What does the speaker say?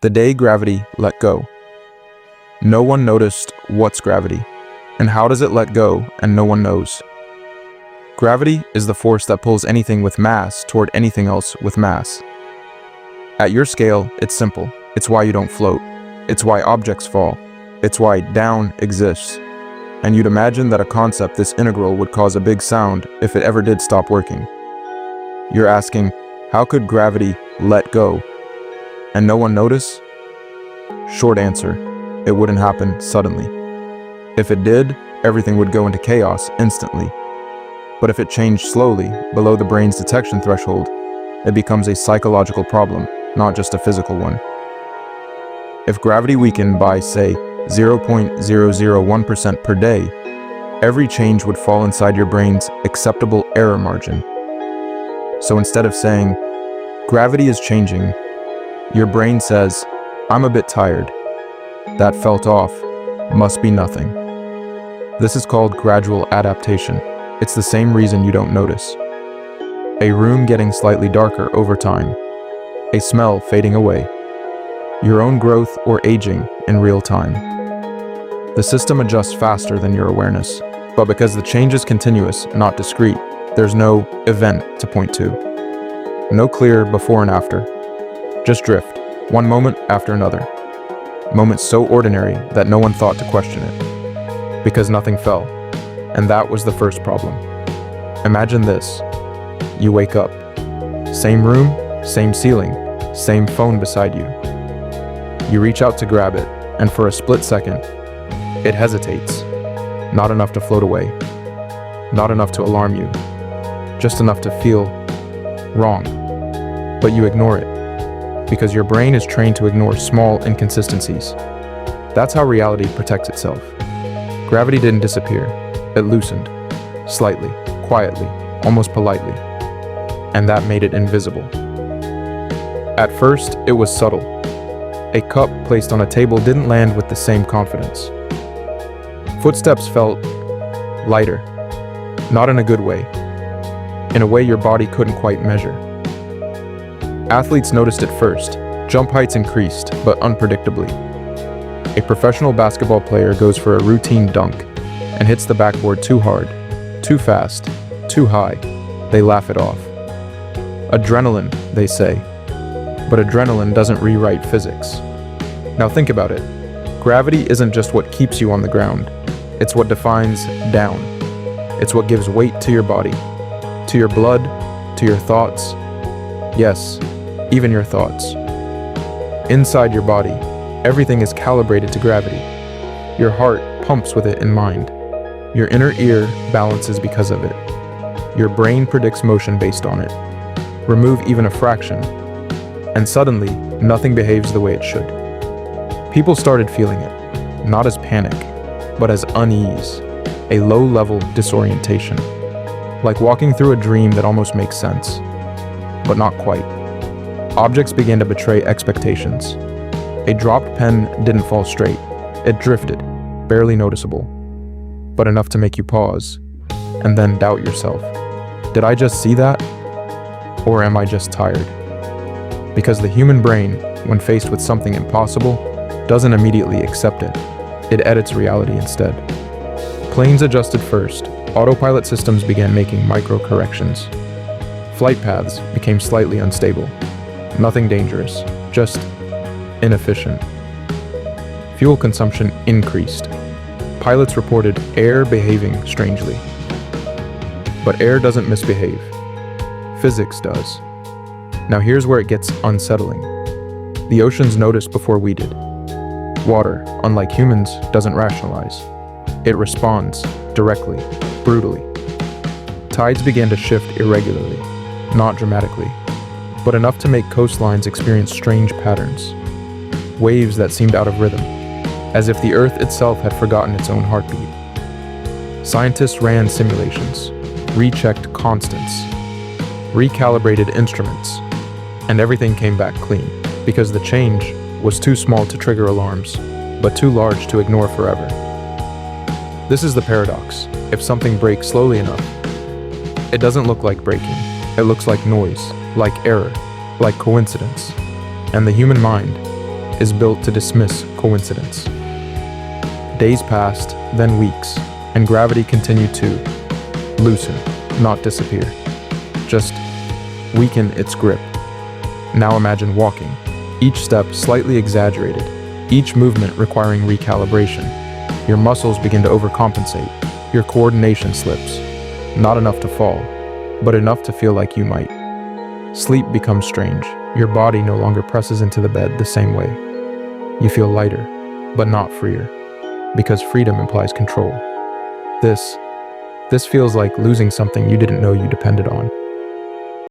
The day gravity let go. No one noticed what's gravity, and how does it let go, and no one knows. Gravity is the force that pulls anything with mass toward anything else with mass. At your scale, it's simple. It's why you don't float. It's why objects fall. It's why down exists. And you'd imagine that a concept this integral would cause a big sound if it ever did stop working. You're asking, how could gravity let go? And no one notice? Short answer, it wouldn't happen suddenly. If it did, everything would go into chaos instantly. But if it changed slowly, below the brain's detection threshold, it becomes a psychological problem, not just a physical one. If gravity weakened by, say, 0.001% per day, every change would fall inside your brain's acceptable error margin. So instead of saying, gravity is changing, your brain says, I'm a bit tired. That felt off. Must be nothing. This is called gradual adaptation. It's the same reason you don't notice. A room getting slightly darker over time. A smell fading away. Your own growth or aging in real time. The system adjusts faster than your awareness, but because the change is continuous, not discrete, there's no event to point to. No clear before and after. Just drift, one moment after another. Moments so ordinary that no one thought to question it. Because nothing fell. And that was the first problem. Imagine this. You wake up. Same room, same ceiling, same phone beside you. You reach out to grab it, and for a split second, it hesitates. Not enough to float away. Not enough to alarm you. Just enough to feel wrong. But you ignore it. Because your brain is trained to ignore small inconsistencies. That's how reality protects itself. Gravity didn't disappear. It loosened. Slightly, quietly, almost politely. And that made it invisible. At first, it was subtle. A cup placed on a table didn't land with the same confidence. Footsteps felt lighter. Not in a good way. In a way your body couldn't quite measure. Athletes noticed it first. Jump heights increased, but unpredictably. A professional basketball player goes for a routine dunk and hits the backboard too hard, too fast, too high. They laugh it off. Adrenaline, they say. But adrenaline doesn't rewrite physics. Now think about it. Gravity isn't just what keeps you on the ground. It's what defines down. It's what gives weight to your body, to your blood, to your thoughts. Yes, even your thoughts. Inside your body, everything is calibrated to gravity. Your heart pumps with it in mind. Your inner ear balances because of it. Your brain predicts motion based on it. Remove even a fraction, and suddenly, nothing behaves the way it should. People started feeling it, not as panic, but as unease, a low-level disorientation. Like walking through a dream that almost makes sense, but not quite. Objects began to betray expectations. A dropped pen didn't fall straight. It drifted, barely noticeable, but enough to make you pause, and then doubt yourself. Did I just see that? Or am I just tired? Because the human brain, when faced with something impossible, doesn't immediately accept it. It edits reality instead. Planes adjusted first. Autopilot systems began making micro-corrections. Flight paths became slightly unstable. Nothing dangerous, just inefficient. Fuel consumption increased. Pilots reported air behaving strangely. But air doesn't misbehave. Physics does. Now here's where it gets unsettling. The oceans noticed before we did. Water, unlike humans, doesn't rationalize. It responds directly, brutally. Tides began to shift irregularly, not dramatically, but enough to make coastlines experience strange patterns. Waves that seemed out of rhythm, as if the Earth itself had forgotten its own heartbeat. Scientists ran simulations, rechecked constants, recalibrated instruments, and everything came back clean, because the change was too small to trigger alarms, but too large to ignore forever. This is the paradox. If something breaks slowly enough, it doesn't look like breaking. It looks like noise, like error, like coincidence. And the human mind, is built to dismiss coincidence. Days passed, then weeks, and gravity continued to loosen, not disappear. Just weaken its grip. Now imagine walking, each step slightly exaggerated, each movement requiring recalibration. Your muscles begin to overcompensate, your coordination slips. Not enough to fall, but enough to feel like you might. Sleep becomes strange. Your body no longer presses into the bed the same way. You feel lighter, but not freer, because freedom implies control. This feels like losing something you didn't know you depended on.